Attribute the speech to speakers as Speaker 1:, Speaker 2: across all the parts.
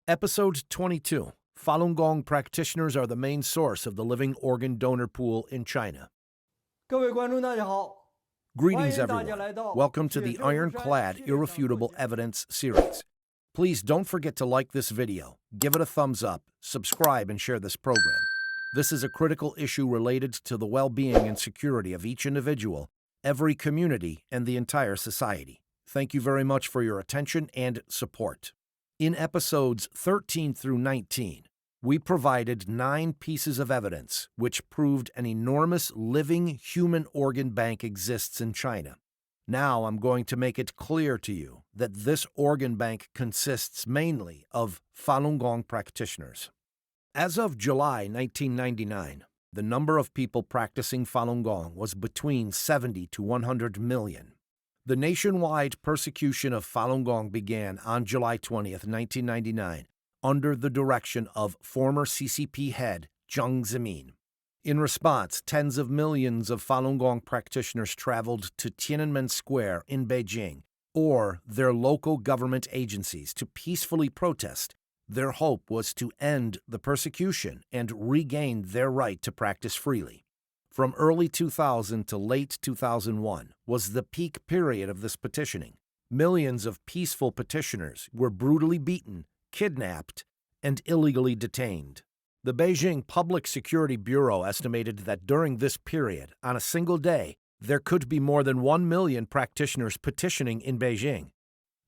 Speaker 1: Episode 22. Falun Gong practitioners are the main source of the living organ donor pool in China.
Speaker 2: 各位观众，大家好，
Speaker 1: Greetings,
Speaker 2: 欢迎大家来
Speaker 1: everyone.
Speaker 2: 到
Speaker 1: Welcome to the Ironclad Irrefutable Evidence series. Please don't forget to like this video, give it a thumbs up, subscribe, and share this program. This is a critical issue related to the well-being and security of each individual, every community, and the entire society. Thank you very much for your attention and support. In episodes 13 through 19, we provided 9 pieces of evidence which proved an enormous living human organ bank exists in China. Now I'm going to make it clear to you that this organ bank consists mainly of Falun Gong practitioners. As of July 1999, the number of people practicing Falun Gong was between 70 to 100 million. The nationwide persecution of Falun Gong began on July 20th, 1999, under the direction of former CCP head Jiang Zemin. In response, tens of millions of Falun Gong practitioners traveled to Tiananmen Square in Beijing or their local government agencies to peacefully protest. Their hope was to end the persecution and regain their right to practice freely. From early 2000 to late 2001 was the peak period of this petitioning. Millions of peaceful petitioners were brutally beaten, kidnapped, and illegally detained. The Beijing Public Security Bureau estimated that during this period, on a single day, there could be more than 1 million practitioners petitioning in Beijing.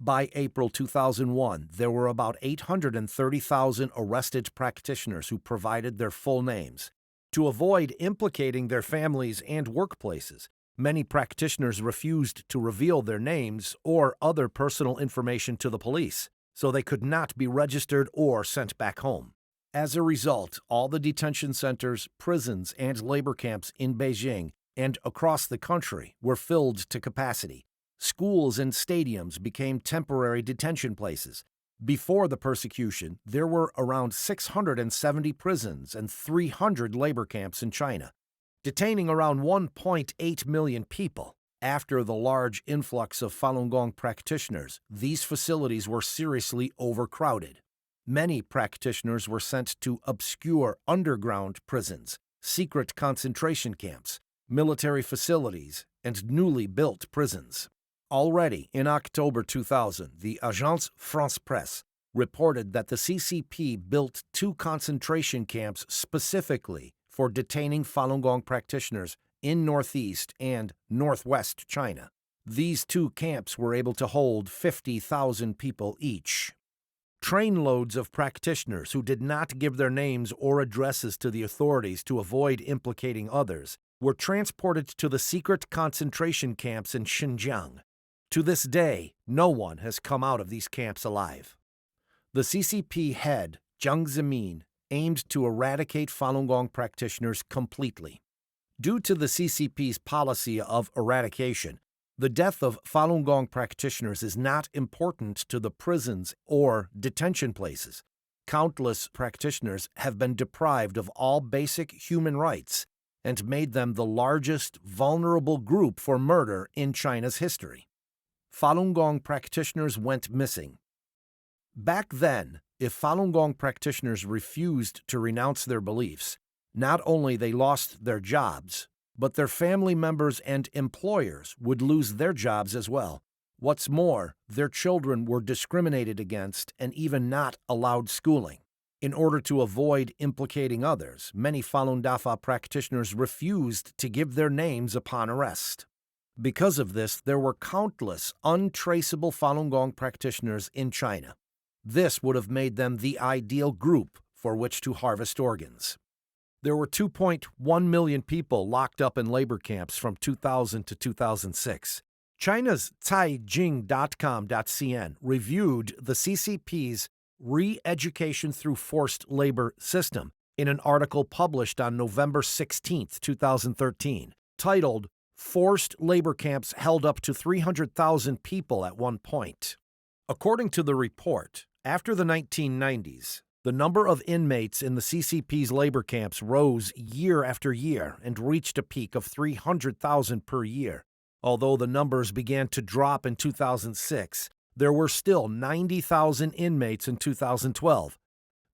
Speaker 1: By April 2001, there were about 830,000 arrested practitioners who provided their full names. To avoid implicating their families and workplaces, many practitioners refused to reveal their names or other personal information to the police, so they could not be registered or sent back home. As a result, all the detention centers, prisons, and labor camps in Beijing and across the country were filled to capacity. Schools and stadiums became temporary detention places. Before the persecution, there were around 670 prisons and 300 labor camps in China, detaining around 1.8 million people. After the large influx of Falun Gong practitioners, these facilities were seriously overcrowded. Many practitioners were sent to obscure underground prisons, secret concentration camps, military facilities, and newly built prisons. Already in October 2000, the Agence France-Presse reported that the CCP built 2 concentration camps specifically for detaining Falun Gong practitioners in northeast and northwest China. These 2 camps were able to hold 50,000 people each. Trainloads of practitioners who did not give their names or addresses to the authorities to avoid implicating others were transported to the secret concentration camps in Xinjiang. To this day, no one has come out of these camps alive. The CCP head, Jiang Zemin, aimed to eradicate Falun Gong practitioners completely. Due to the CCP's policy of eradication, the death of Falun Gong practitioners is not important to the prisons or detention places. Countless practitioners have been deprived of all basic human rights and made them the largest vulnerable group for murder in China's history. Falun Gong practitioners went missing. Back then, if Falun Gong practitioners refused to renounce their beliefs, not only they lost their jobs, but their family members and employers would lose their jobs as well. What's more, their children were discriminated against and even not allowed schooling. In order to avoid implicating others, many Falun Dafa practitioners refused to give their names upon arrest. Because of this, there were countless untraceable Falun Gong practitioners in China. This would have made them the ideal group for which to harvest organs. There were 2.1 million people locked up in labor camps from 2000 to 2006. China's Caijing.com.cn reviewed the CCP's re-education through forced labor system in an article published on November 16, 2013, titled "Forced Labor Camps Held Up to 300,000 People at One Point." According to the report, after the 1990s, the number of inmates in the CCP's labor camps rose year after year and reached a peak of 300,000 per year. Although the numbers began to drop in 2006, There were still 90,000 inmates in 2012.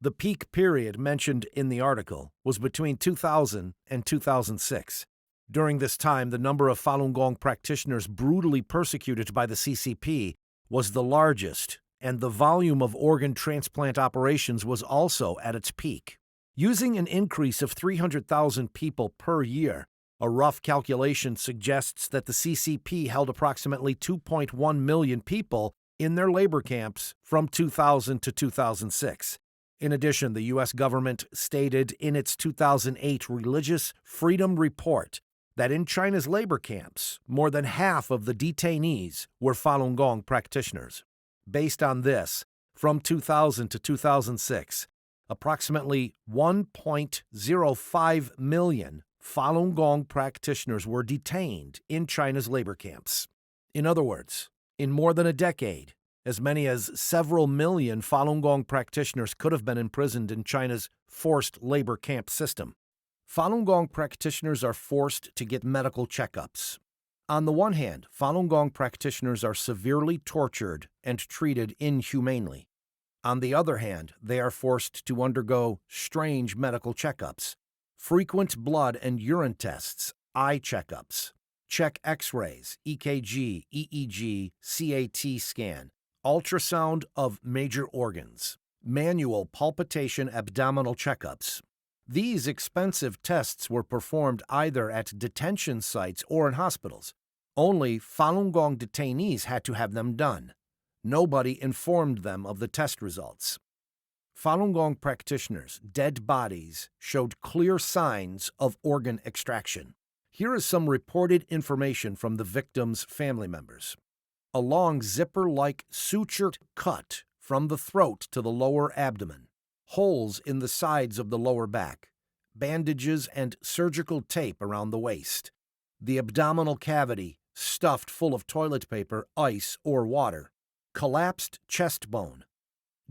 Speaker 1: The peak period mentioned in the article was between 2000 and 2006. During this time, the number of Falun Gong practitioners brutally persecuted by the CCP was the largest, and the volume of organ transplant operations was also at its peak. Using an increase of 300,000 people per year, a rough calculation suggests that the CCP held approximately 2.1 million people in their labor camps from 2000 to 2006. In addition, the U.S. government stated in its 2008 Religious Freedom Report that in China's labor camps, more than half of the detainees were Falun Gong practitioners. Based on this, from 2000 to 2006, approximately 1.05 million Falun Gong practitioners were detained in China's labor camps. In other words, in more than a decade, as many as several million Falun Gong practitioners could have been imprisoned in China's forced labor camp system. Falun Gong practitioners are forced to get medical checkups. On the one hand, Falun Gong practitioners are severely tortured and treated inhumanely. On the other hand, they are forced to undergo strange medical checkups, frequent blood and urine tests, eye checkups, check X-rays, EKG, EEG, CAT scan, ultrasound of major organs, manual palpitation abdominal checkups. These expensive tests were performed either at detention sites or in hospitals. Only Falun Gong detainees had to have them done. Nobody informed them of the test results. Falun Gong practitioners' dead bodies showed clear signs of organ extraction. Here is some reported information from the victims' family members. A long zipper-like sutured cut from the throat to the lower abdomen, holes in the sides of the lower back, bandages and surgical tape around the waist, the abdominal cavity stuffed full of toilet paper, ice, or water, collapsed chest bone,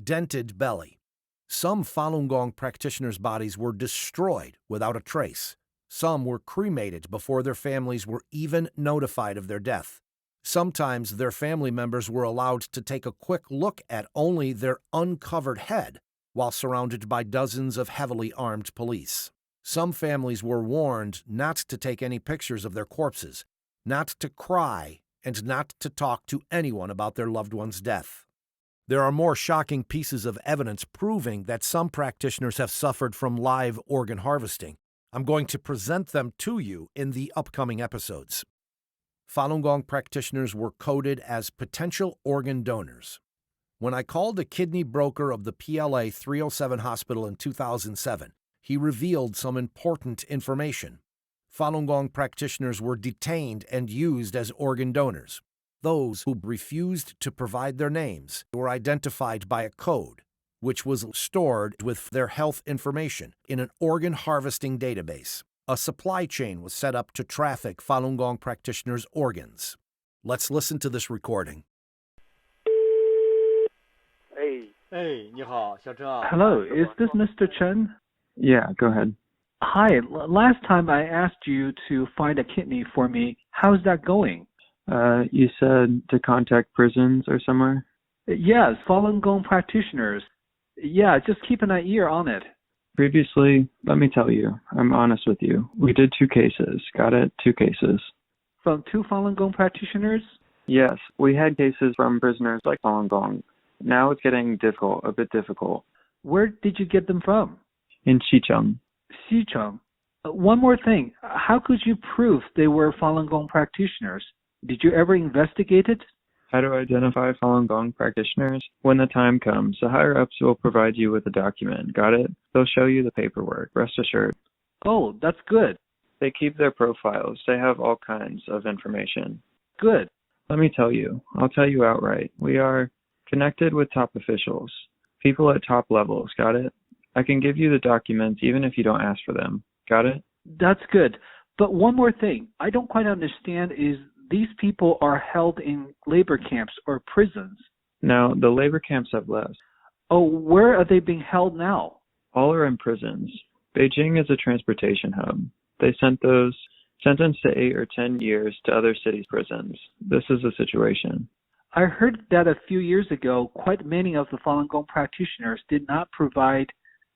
Speaker 1: dented belly. Some Falun Gong practitioners' bodies were destroyed without a trace. Some were cremated before their families were even notified of their death. Sometimes their family members were allowed to take a quick look at only their uncovered head while surrounded by dozens of heavily armed police. Some families were warned not to take any pictures of their corpses, not to cry, and not to talk to anyone about their loved one's death. There are more shocking pieces of evidence proving that some practitioners have suffered from live organ harvesting. I'm going to present them to you in the upcoming episodes. Falun Gong practitioners were coded as potential organ donors. When I called a kidney broker of the PLA 307 hospital in 2007, he revealed some important information. Falun Gong practitioners were detained and used as organ donors. Those who refused to provide their names were identified by a code, which was stored with their health information in an organ harvesting database. A supply chain was set up to traffic Falun Gong practitioners' organs. Let's listen to this recording.
Speaker 2: 哎，你好，小陈啊。
Speaker 3: Hello, is this Mr. Chen?
Speaker 4: Yeah, go ahead.
Speaker 3: Hi, last time I asked you to find a kidney for me. How's that going?
Speaker 4: You said to contact prisons or somewhere?
Speaker 3: Yes, Falun Gong practitioners. Yeah, just keep an ear on it.
Speaker 4: Previously, let me tell you, I'm honest with you. We did 2 cases. Got it? 2 cases.
Speaker 3: From 2 Falun Gong practitioners?
Speaker 4: Yes, we had cases from prisoners like Falun Gong. Now it's getting a bit difficult.
Speaker 3: Where did you get them from?
Speaker 4: In Xicheng.
Speaker 3: Xicheng. One more thing. How could you prove they were Falun Gong practitioners? Did you ever investigate it?
Speaker 4: How to identify Falun Gong practitioners? When the time comes, the higher-ups will provide you with a document. Got it? They'll show you the paperwork. Rest assured.
Speaker 3: Oh, that's good.
Speaker 4: They keep their profiles. They have all kinds of information.
Speaker 3: Good.
Speaker 4: Let me tell you. I'll tell you outright. We are connected with top officials. People at top levels. Got it? I can give you the documents even if you don't ask for them. Got it?
Speaker 3: That's good. But one more thing I don't quite understand is these people are held in labor camps or prisons.
Speaker 4: Now, the labor camps have left.
Speaker 3: Oh, where are they being held now?
Speaker 4: All are in prisons. Beijing is a transportation hub. They sent those sentenced to 8 or 10 years to other cities' prisons. This is the situation.
Speaker 3: I heard that a few years ago, quite many of the Falun Gong practitioners did not provide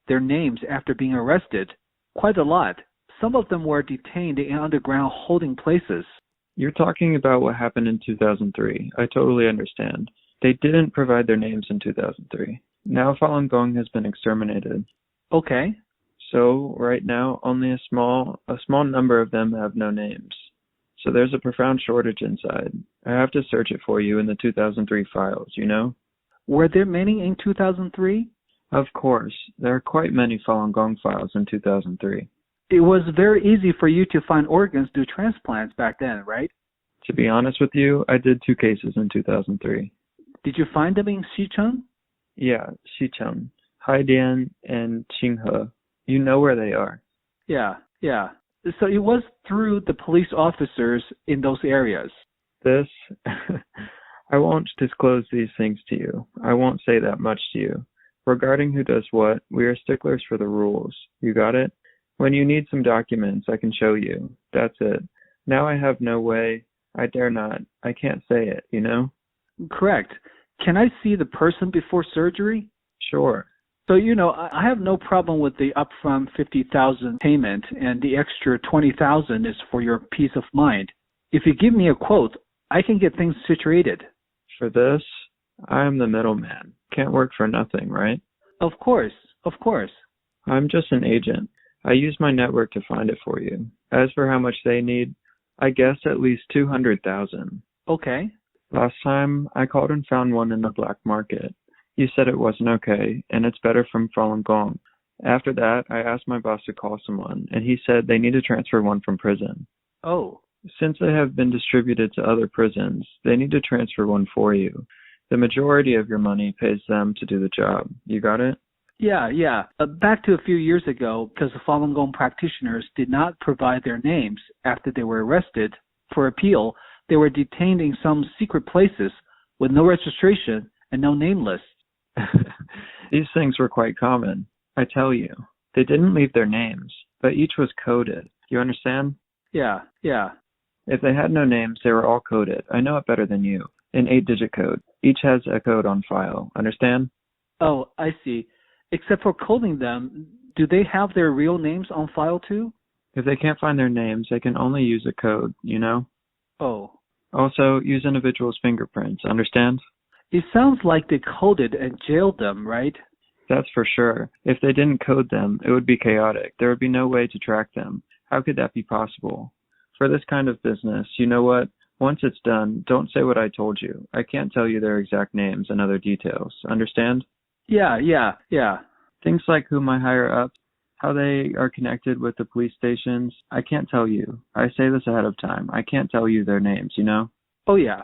Speaker 3: their names after being arrested. Quite a lot. Some of them were detained in underground holding places.
Speaker 4: You're talking about what happened in 2003. I totally understand. They didn't provide their names in 2003. Now Falun Gong has been exterminated.
Speaker 3: Okay.
Speaker 4: So right now, only a small number of them have no names. So there's a profound shortage inside. I have to search it for you in the 2003 files, you know?
Speaker 3: Were there many in 2003?
Speaker 4: Of course. There are quite many Falun Gong files in 2003.
Speaker 3: It was very easy for you to find organs to transplants back then, right?
Speaker 4: To be honest with you, I did 2 cases in 2003.
Speaker 3: Did you find them in Xicheng?
Speaker 4: Yeah, Xicheng, Haidian, and Qinghe. You know where they are.
Speaker 3: Yeah. So it was through the police officers in those areas.
Speaker 4: This, I won't disclose these things to you. I won't say that much to you. Regarding who does what, we are sticklers for the rules. You got it? When you need some documents, I can show you. That's it. Now I have no way. I dare not. I can't say it, you know?
Speaker 3: Correct. Can I see the person before surgery?
Speaker 4: Sure.
Speaker 3: So, I have no problem with the upfront $50,000 payment, and the extra $20,000 is for your peace of mind. If you give me a quote, I can get things situated.
Speaker 4: For this, I am the middleman. Can't work for nothing, right?
Speaker 3: Of course.
Speaker 4: I'm just an agent. I use my network to find it for you. As for how much they need, I guess at least $200,000.
Speaker 3: Okay.
Speaker 4: Last time, I called and found one in the black market. You said it wasn't okay, and it's better from Falun Gong. After that, I asked my boss to call someone, and he said they need to transfer one from prison.
Speaker 3: Oh.
Speaker 4: Since they have been distributed to other prisons, they need to transfer one for you. The majority of your money pays them to do the job. You got it?
Speaker 3: Yeah. Back to a few years ago, because the Falun Gong practitioners did not provide their names after they were arrested for appeal, they were detained in some secret places with no registration and no name lists.
Speaker 4: These things were quite common. I tell you, they didn't leave their names, but each was coded. You understand?
Speaker 3: Yeah.
Speaker 4: If they had no names, they were all coded. I know it better than you. An 8-digit code. Each has a code on file. Understand?
Speaker 3: Oh, I see. Except for coding them, do they have their real names on file too?
Speaker 4: If they can't find their names, they can only use a code, you know?
Speaker 3: Oh.
Speaker 4: Also, use individuals' fingerprints. Understand?
Speaker 3: It sounds like they coded and jailed them, right?
Speaker 4: That's for sure. If they didn't code them, it would be chaotic. There would be no way to track them. How could that be possible? For this kind of business, you know what? Once it's done, don't say what I told you. I can't tell you their exact names and other details. Understand?
Speaker 3: Yeah.
Speaker 4: Things like who my higher ups, how they are connected with the police stations, I can't tell you. I say this ahead of time. I can't tell you their names, you know?
Speaker 3: Oh, yeah.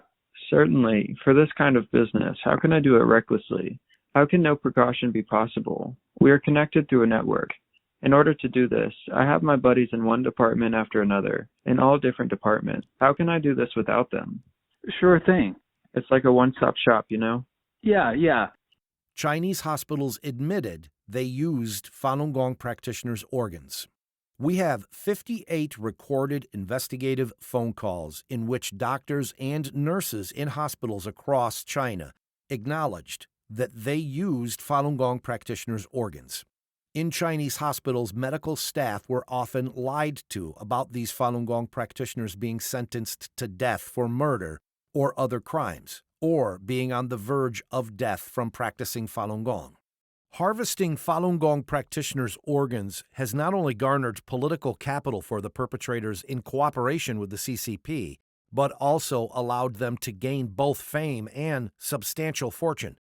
Speaker 4: Certainly. For this kind of business, how can I do it recklessly? How can no precaution be possible? We are connected through a network. In order to do this, I have my buddies in one department after another, in all different departments. How can I do this without them?
Speaker 3: Sure thing.
Speaker 4: It's like a one-stop shop, you know?
Speaker 3: Yeah.
Speaker 1: Chinese hospitals admitted they used Falun Gong practitioners' organs. We have 58 recorded investigative phone calls in which doctors and nurses in hospitals across China acknowledged that they used Falun Gong practitioners' organs. In Chinese hospitals, medical staff were often lied to about these Falun Gong practitioners being sentenced to death for murder or other crimes, or being on the verge of death from practicing Falun Gong. Harvesting Falun Gong practitioners' organs has not only garnered political capital for the perpetrators in cooperation with the CCP, but also allowed them to gain both fame and substantial fortune.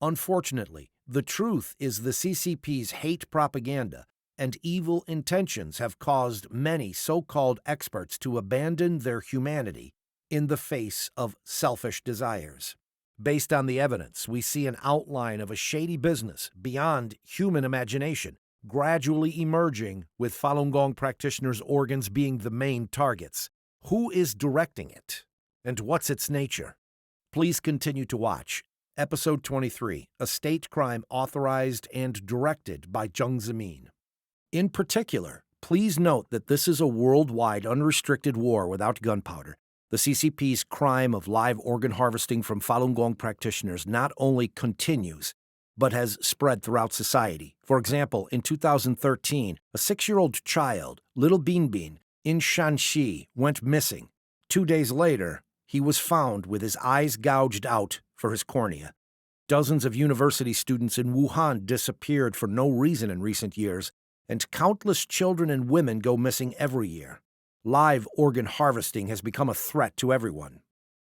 Speaker 1: Unfortunately, the truth is the CCP's hate propaganda and evil intentions have caused many so-called experts to abandon their humanity in the face of selfish desires. Based on the evidence, we see an outline of a shady business beyond human imagination, gradually emerging with Falun Gong practitioners' organs being the main targets. Who is directing it? And what's its nature? Please continue to watch. Episode 23, a state crime authorized and directed by Jiang Zemin. In particular, please note that this is a worldwide unrestricted war without gunpowder. The CCP's crime of live organ harvesting from Falun Gong practitioners not only continues, but has spread throughout society. For example, in 2013, a 6-year-old child, Little Binbin, in Shanxi, went missing. 2 days later, he was found with his eyes gouged out for his cornea. Dozens of university students in Wuhan disappeared for no reason in recent years, and countless children and women go missing every year. Live organ harvesting has become a threat to everyone.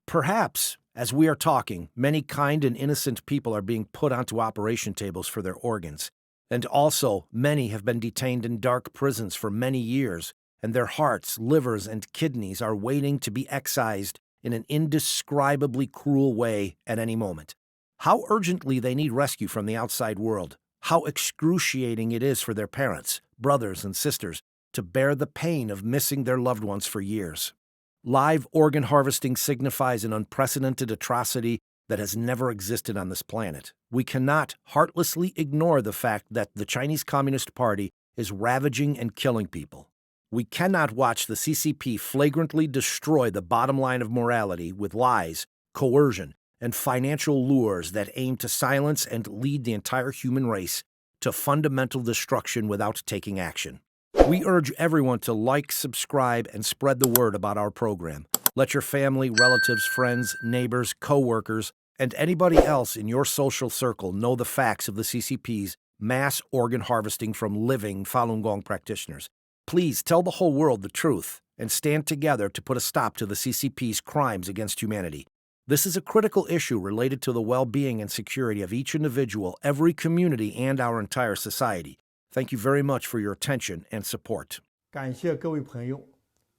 Speaker 1: Perhaps, as we are talking, many kind and innocent people are being put onto operation tables for their organs. And also, many have been detained in dark prisons for many years, and their hearts, livers, and kidneys are waiting to be excised in an indescribably cruel way at any moment. How urgently they need rescue from the outside world. How excruciating it is for their parents, brothers, and sisters to bear the pain of missing their loved ones for years. Live organ harvesting signifies an unprecedented atrocity that has never existed on this planet. We cannot heartlessly ignore the fact that the Chinese Communist Party is ravaging and killing people. We cannot watch the CCP flagrantly destroy the bottom line of morality with lies, coercion, and financial lures that aim to silence and lead the entire human race to fundamental destruction without taking action. We urge everyone to like, subscribe, and spread the word about our program. Let your family, relatives, friends, neighbors, co-workers, and anybody else in your social circle know the facts of the CCP's mass organ harvesting from living Falun Gong practitioners. Please tell the whole world the truth and stand together to put a stop to the CCP's crimes against humanity. This is a critical issue related to the well-being and security of each individual, every community, and our entire society. Thank you very much for your attention and support.
Speaker 2: 感谢各位朋友，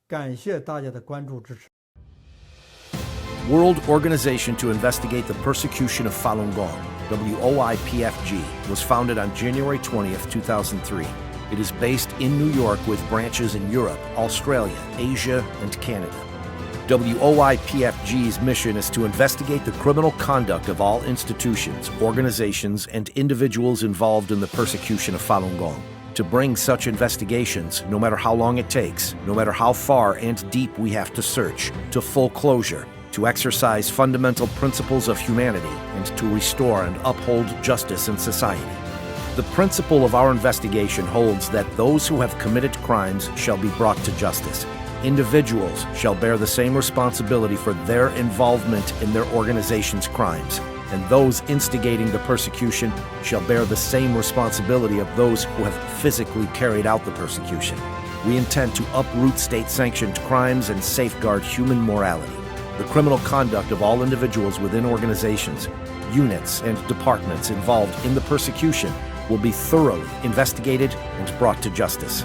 Speaker 2: 感谢大家的关注支持。
Speaker 1: World Organization to Investigate the Persecution of Falun Gong, WOIPFG, was founded on January 20th, 2003. It is based in New York with branches in Europe, Australia, Asia, and Canada. WOIPFG's mission is to investigate the criminal conduct of all institutions, organizations, and individuals involved in the persecution of Falun Gong. To bring such investigations, no matter how long it takes, no matter how far and deep we have to search, to full closure, to exercise fundamental principles of humanity, and to restore and uphold justice in society. The principle of our investigation holds that those who have committed crimes shall be brought to justice. Individuals shall bear the same responsibility for their involvement in their organization's crimes, and those instigating the persecution shall bear the same responsibility of those who have physically carried out the persecution. We intend to uproot state-sanctioned crimes and safeguard human morality. The criminal conduct of all individuals within organizations, units, and departments involved in the persecution will be thoroughly investigated and brought to justice.